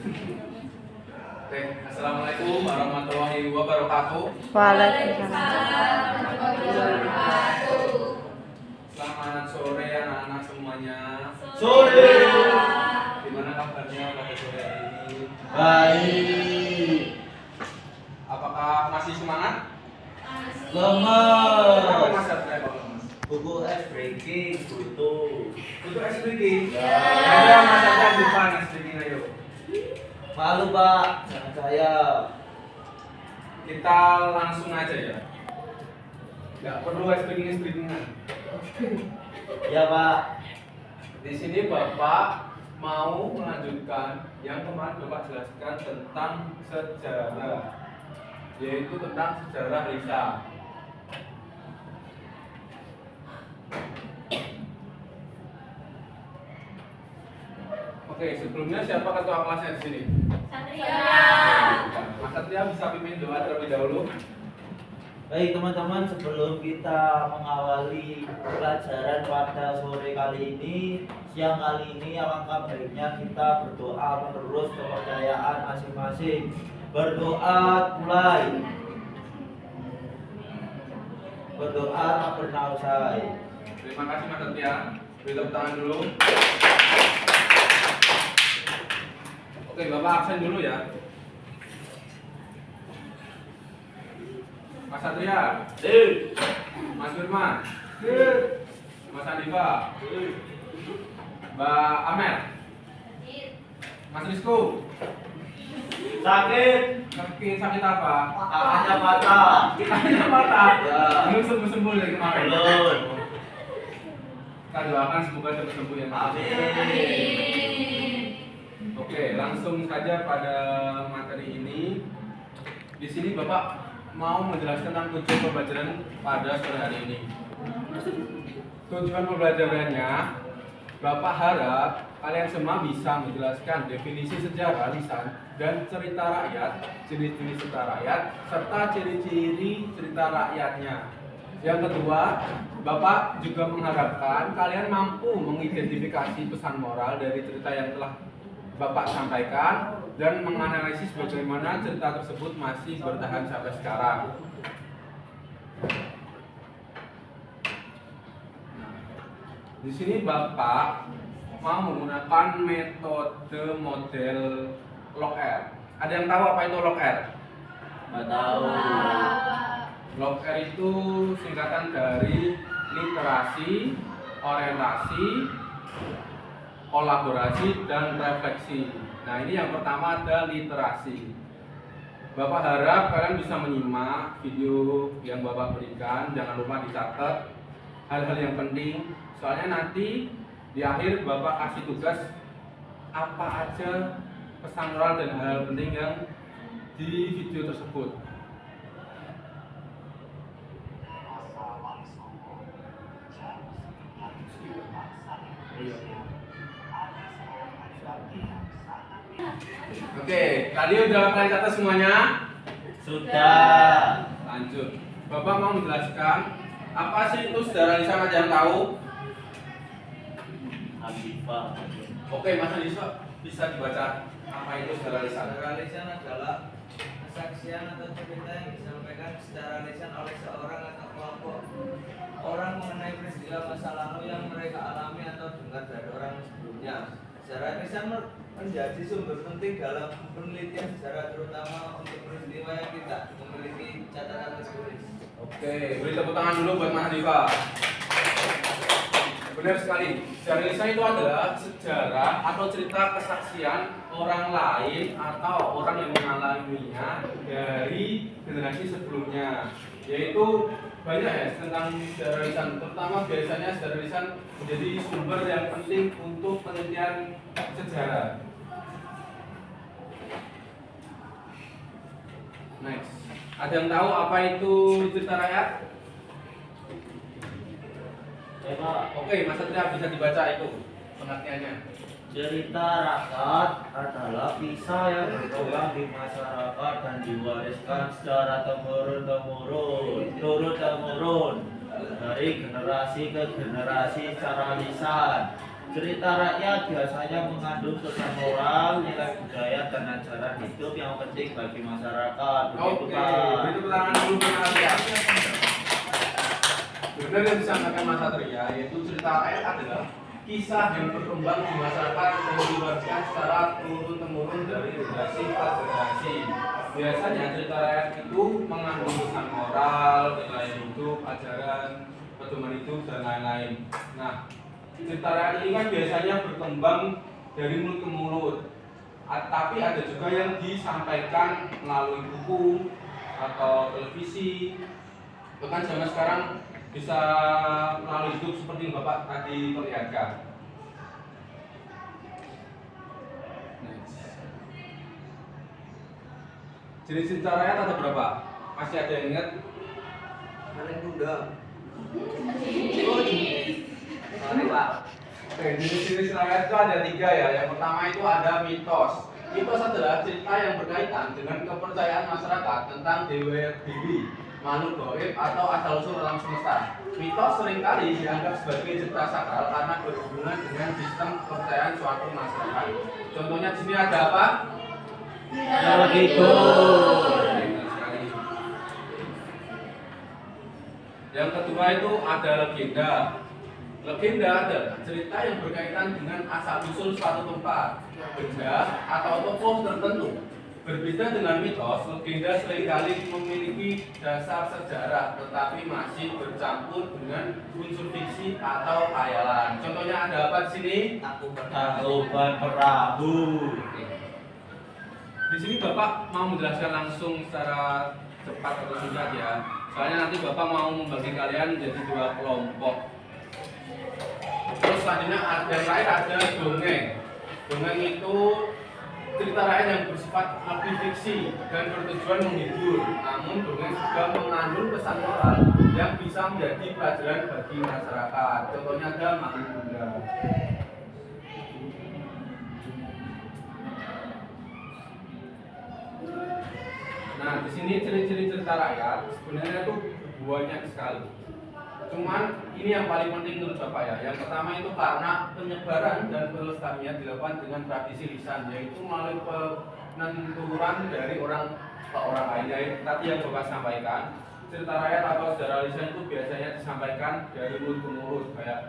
Oke, assalamualaikum warahmatullahi wabarakatuh. Waalaikumsalam. Selamat sore anak-anak semuanya. Sore. Gimana kabarnya pada sore hari ini? Baik. Apakah masih semangat? Kenapa Lemas. Mas Satria kok lemas? Buku ice breaking butuh. Untuk ice breaking? Ya. Ada Mas Satria depan ice breaking ayo. Malu Pak, jangan saya. Kita langsung aja ya. Nggak perlu ice breakingan. Ya Pak. Di sini Bapak mau melanjutkan yang kemarin Bapak jelaskan tentang sejarah, yaitu tentang sejarah lisan. Oke, sebelumnya siapa ketua kelasnya di sini? Mas Satria bisa pimpin doa terlebih dahulu. Baik teman-teman, sebelum kita mengawali pelajaran pada sore kali ini, siang kali ini, alangkah baiknya kita berdoa menerus kepercayaan masing-masing. Berdoa mulai. Berdoa tak pernah usai. Terima kasih Mas Satria. Beri tepuk tangan dulu. Oke, Bapak absen dulu ya. Mas Satria, Mas Firman, Mas Andiva, Mbak Amel, Mas Rizko. Sakit. Sakit apa? Tangannya patah. Tangannya patah. Ya. Belum sembuh dari kemarin. Belum. Kita doakan semoga cepat sembuh ya. Mas. Amin. Oke, langsung saja pada materi ini. Di sini Bapak mau menjelaskan tentang tujuan pembelajaran pada sore hari ini. Tujuan pembelajarannya, Bapak harap kalian semua bisa menjelaskan definisi sejarah lisan dan cerita rakyat, jenis-jenis cerita rakyat, serta ciri-ciri cerita rakyatnya. Yang kedua, Bapak juga mengharapkan kalian mampu mengidentifikasi pesan moral dari cerita yang telah Bapak sampaikan dan menganalisis bagaimana cerita tersebut masih bertahan sampai sekarang. Di sini Bapak mau menggunakan metode model log R. Ada yang tahu apa itu log R? Nggak tahu. Log R itu singkatan dari literasi, orientasi, kolaborasi, dan refleksi. Nah, ini yang pertama ada literasi. Bapak harap kalian bisa menyimak video yang Bapak berikan. Jangan lupa dicatat hal-hal yang penting. Soalnya nanti di akhir Bapak kasih tugas apa aja pesan moral dan hal-hal penting yang di video tersebut. Oke, tadi udah kalian catat semuanya? Sudah. Lanjut. Bapak mau menjelaskan apa sih itu sejarah lisan, ada yang tahu? Habibah. Oke, Mas Anissa bisa dibaca apa itu sejarah lisan? Secara lisan adalah kesaksian atau cerita yang disampaikan secara lisan oleh seorang atau kelompok orang mengenai peristiwa masa lalu yang mereka alami atau dengar dari orang sebelumnya. Sejarah lisan menjadi sumber penting dalam penelitian sejarah, terutama untuk peristiwa yang tidak memiliki catatan tertulis. Oke, beri tepuk tangan dulu buat Mas Diva. Benar sekali. Sejarah lisan itu adalah sejarah atau cerita kesaksian orang lain atau orang yang mengalaminya dari generasi sebelumnya. Yaitu banyak ya tentang sejarah lisan. Terutama biasanya sejarah lisan menjadi sumber yang penting untuk penelitian sejarah. Next. Ada yang tahu apa itu cerita rakyat? Ya Pak. Oke, Mas Satria bisa dibaca itu pengertiannya. Cerita rakyat adalah kisah yang berkembang di masyarakat dan diwariskan secara turun-temurun dari generasi ke generasi secara lisan. Cerita rakyat biasanya mengandung pesan moral, nilai budaya, dan ajaran hidup yang penting bagi masyarakat. Begitu, Oke, Pak. itu tangan dulu ya. Benar yang disampaikan Mas Satria, yaitu cerita rakyat adalah kisah yang berkembang di masyarakat yang diwariskan secara turun-temurun dari generasi ke generasi. Biasanya cerita rakyat itu mengandung pesan moral, nilai hidup, ajaran, pedoman hidup, dan lain-lain. Nah, cerita rakyat ini kan biasanya berkembang dari mulut ke mulut. Tapi ada juga yang disampaikan melalui buku atau televisi. Bahkan zaman sekarang bisa melalui YouTube seperti yang Bapak tadi perlihatkan. Jenis cerita rakyat ada berapa? Masih ada yang ingat? Paling muda. Sorry Pak. Oke, jenis-jenis rakyat itu ada 3 ya. Yang pertama itu ada mitos. Mitos adalah cerita yang berkaitan dengan kepercayaan masyarakat tentang dewa-dewi, makhluk gaib atau asal-usul alam semesta. Mitos seringkali dianggap sebagai cerita sakral karena berhubungan dengan sistem kepercayaan suatu masyarakat. Contohnya di sini ada apa? Jawa Kidul. Yang kedua itu ada legenda. Legenda adalah cerita yang berkaitan dengan asal-usul suatu tempat, benda, atau tokoh tertentu. Berbeda dengan mitos, legenda seringkali memiliki dasar sejarah, tetapi masih bercampur dengan unsur fiksi atau khayalan. Contohnya ada apa di sini? Tangkuban Perahu. Di sini Bapak mau menjelaskan langsung secara cepat atau singkat ya. Soalnya nanti Bapak mau membagi kalian menjadi 2 kelompok. Terus selanjutnya yang terakhir ada dongeng. Dongeng itu cerita rakyat yang bersifat lebih fiksi dan bertujuan menghibur. Namun dongeng juga mengandung pesan moral yang bisa menjadi pelajaran bagi masyarakat. Contohnya ada Maklum Bunda. Nah, di sini ciri-ciri cerita rakyat sebenarnya itu banyak sekali. Cuman ini yang paling penting menurut Bapak ya. Yang pertama itu karena penyebaran dan pelestariannya dilakukan dengan tradisi lisan, yaitu melalui penuturan dari orang ke orang lain. Yaitu tadi yang Bapak sampaikan, cerita rakyat atau sejarah lisan itu biasanya disampaikan dari mulut ke mulut, kayak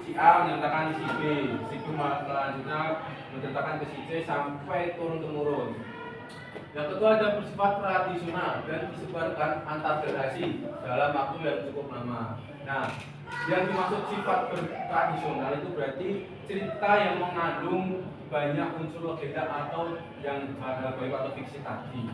si A menceritakan si B selanjutnya menceritakan ke si C sampai turun temurun. Yang kedua ada bersifat tradisional dan disebarkan antar generasi dalam waktu yang cukup lama. Nah, yang dimaksud sifat tradisional itu berarti cerita yang mengandung banyak unsur legenda atau yang baik atau fiksi tadi.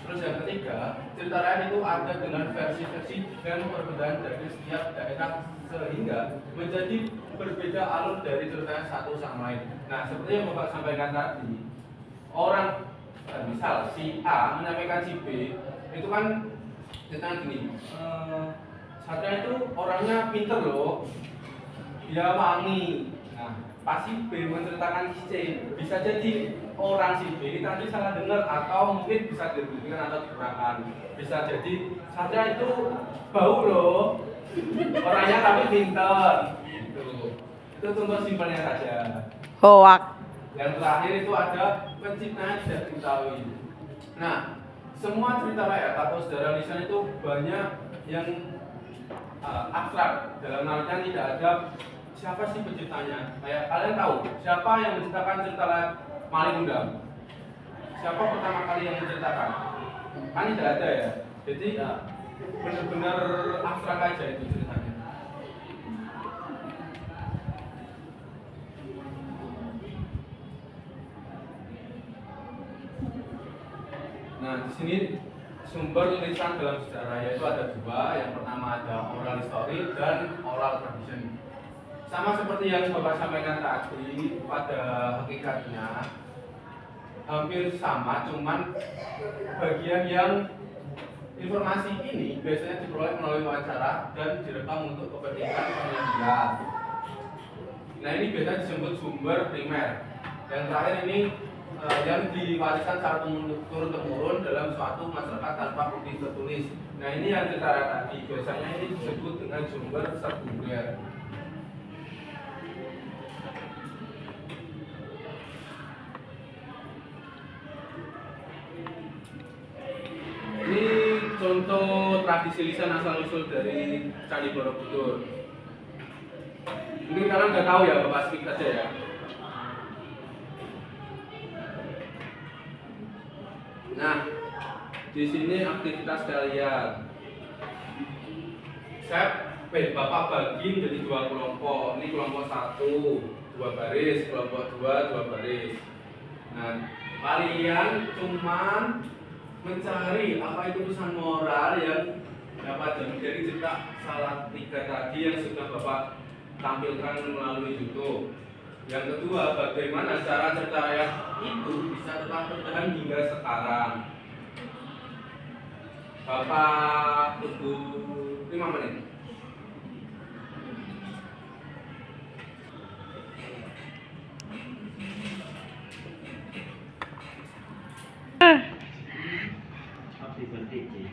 Terus yang ketiga, cerita rakyat itu ada dengan versi-versi dan perbedaan dari setiap daerah sehingga menjadi berbeda alur dari ceritanya satu sama lain. Nah, seperti yang Bapak sampaikan tadi, misal si A menyampaikan si B, itu kan ceritanya gini, Satria itu orangnya pinter loh, dia wangi. Nah, pas si B menceritakan si C, bisa jadi orang si B ini tadi salah dengar atau mungkin bisa diberikan atau dikurangkan. Bisa jadi Satria itu bau loh, orangnya tapi pinter. Gitu. Itu contoh simpelnya saja. Hoak. Yang terakhir itu ada penciptaan tidak diketahui. Nah, semua cerita rakyat atau sejarah lisan itu banyak yang abstrak. Dalam artian tidak ada siapa sih penciptanya. Kayak kalian tahu siapa yang menciptakan cerita Maling Undang? Siapa pertama kali yang menceritakan? Kan tidak ada ya. Jadi benar-benar abstrak aja itu ceritanya. Nah, di sini sumber lisan dalam sejarah yaitu ada 2. Yang pertama ada oral history dan oral tradition. Sama seperti yang Bapak sampaikan tadi, pada hakikatnya hampir sama, cuman bagian yang informasi ini biasanya diperoleh melalui wawancara dan direkam untuk kepentingan penelitian. Nah, ini biasanya disebut sumber primer. Yang terakhir ini yang diwariskan secara turun-temurun dalam suatu masyarakat tanpa bukti tertulis. Nah, ini yang cerita tadi, biasanya ini disebut dengan sumber sekunder. contoh tradisi lisan asal usul dari Candi Borobudur. Mungkin kalian udah tahu ya, Bapak speak aja ya. Nah, di sini aktivitas kalian. Bapak bagi menjadi 2 kelompok. Ini kelompok 1, 2 baris, kelompok 2, 2 baris. Nah, kalian cuman mencari apa itu pesan moral yang dapat dari cerita salah 3 tadi yang sudah Bapak tampilkan melalui YouTube. Yang kedua, bagaimana cara cerita rakyat itu bisa tetap bertahan hingga sekarang. Bapak tunggu 5 menit. Happy birthday, Ci.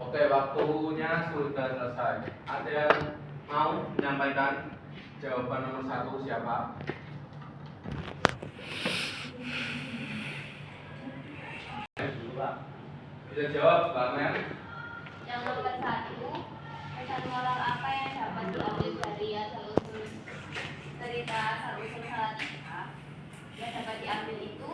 Oke, waktunya sudah selesai. Ada yang mau menyampaikan jawaban nomor 1 siapa? Dulu, Pak. Bisa jawab, Mbak Mel? Yang nomor 1, pesan moral apa yang dapat diambil dari asal-usul cerita asal-usul Salatiga? Yang dapat diambil itu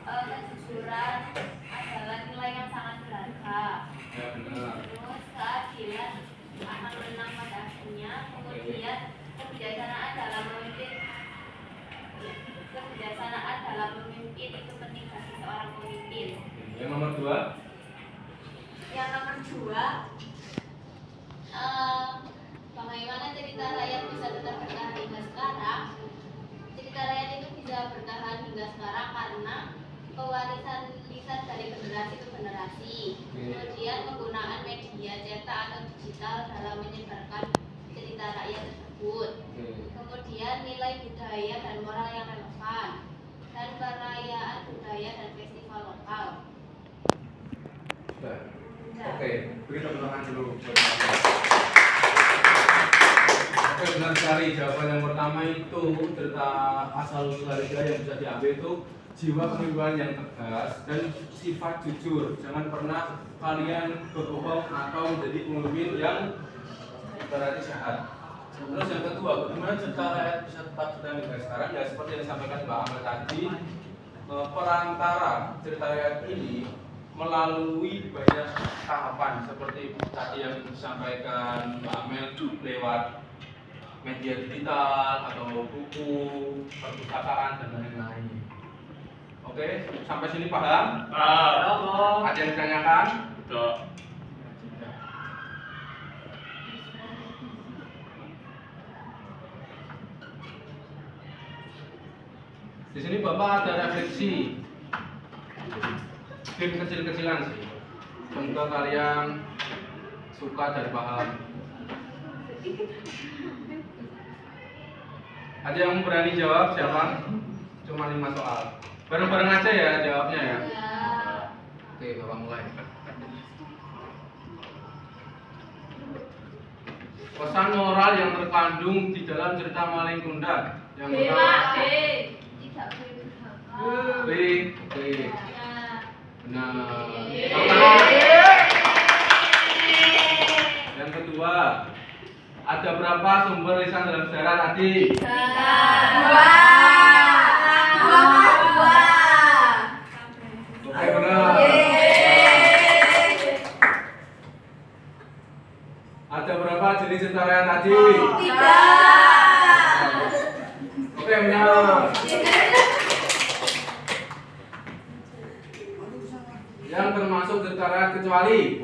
kejujuran adalah nilai yang sangat berharga. Ya benar. Terus keadilan akan menang pada akhirnya. Kemudian kebijaksanaan dalam memimpin itu penting bagi seorang pemimpin. Yang nomor 2? Yang nomor 2, bagaimana cerita rakyat bisa tetap bertahan hingga sekarang? Cerita rakyat itu bisa bertahan hingga sekarang karena pewarisan lisan dari generasi ke generasi. Kemudian penggunaan media cetak atau digital dalam menyebarkan cerita rakyat tersebut. Kemudian nilai budaya dan moral yang relevan, dan perayaan budaya dan festival lokal. Oke, beri tepuk tangan dulu. Oke, benar sekali. Jawaban yang pertama itu cerita asal usul Salatiga yang bisa diambil itu jiwa kepemimpinan yang tegas dan sifat jujur. Jangan pernah kalian berbohong atau menjadi pemimpin yang berarti jahat. Terus yang kedua, bagaimana cerita rakyat bisa tetap bertahan hingga sekarang? Ya seperti yang disampaikan Mbak Amel tadi, perantara cerita rakyat ini melalui banyak tahapan seperti tadi yang disampaikan Mbak Amel lewat media digital atau buku, perpustakaan dan lain-lain. Oke, sampai sini paham? Paham. Ada yang ditanyakan? Tidak. Di sini Bapak ada refleksi. Game kecil-kecilan sih. Semoga kalian suka dan paham. Ada yang berani jawab siapa? Cuma 5 soal. Bareng-bareng aja ya jawabnya ya. Oke, Bapak mulai. Pesan moral yang terkandung di dalam cerita Maling Kundang. Yang pertama. Tidak boleh B. Oke. Benar. Yang kedua, ada berapa sumber lisan dalam sejarah tadi? 2. Oke, benar. Ada berapa jenis cerita rakyat tadi? 3. Oke, benar. Yang termasuk cerita rakyat kecuali?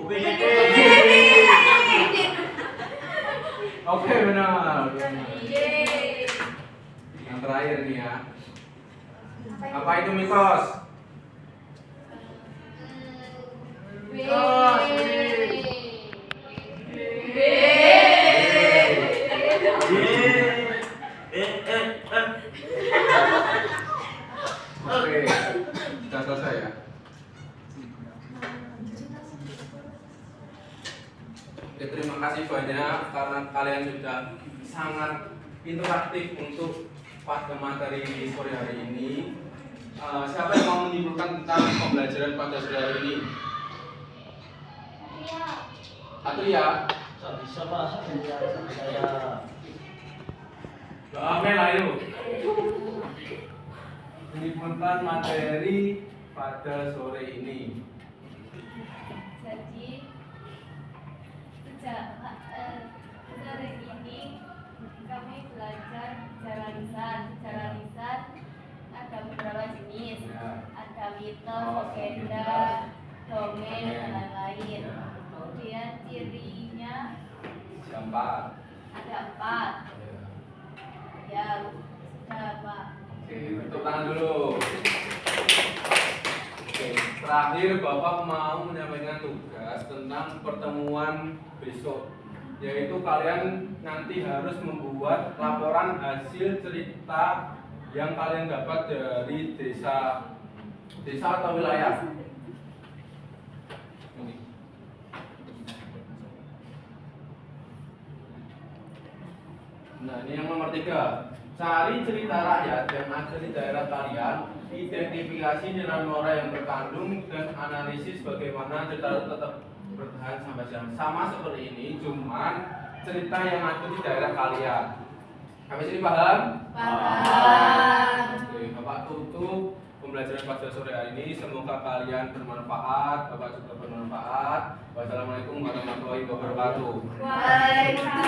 Oke, benar. Yang terakhir nih ya. Apa itu mitos? Oke, terima kasih banyak karena kalian sudah sangat interaktif untuk pada materi sore hari ini. Siapa yang mau menyimpulkan tentang pembelajaran pada sore hari ini? Iya. Atria, Nggak bisa Pak, saya Amel ayo. Menyimpulkan materi pada sore ini. Jadi sejak sore ini kami belajar sejarah lisan. Sejarah lisan ada beberapa jenis. Ya. Ada mitos, Oh, legenda, mitos. dongeng, dan lain-lain. Ya. Kemudian cirinya Siapa? ada 4. Ya, sudah Pak. Oke, tepuk tangan dulu. Oke, terakhir Bapak mau menyampaikan tugas tentang pertemuan besok, yaitu kalian nanti harus membuat laporan hasil cerita yang kalian dapat dari desa atau wilayah. Ini. Nah, ini yang nomor 3. Cari cerita rakyat yang ada di daerah kalian, identifikasi nilai-nilai yang terkandung, dan analisis bagaimana cerita itu tetap bertahan sampai sekarang. Sama seperti ini, cuman cerita yang ada di daerah kalian. Sampai sini paham? Paham. Oke, Bapak tutup pembelajaran pada sore hari ini. Semoga kalian bermanfaat, Bapak juga bermanfaat. Wassalamualaikum warahmatullahi wabarakatuh. Waalaikumsalam.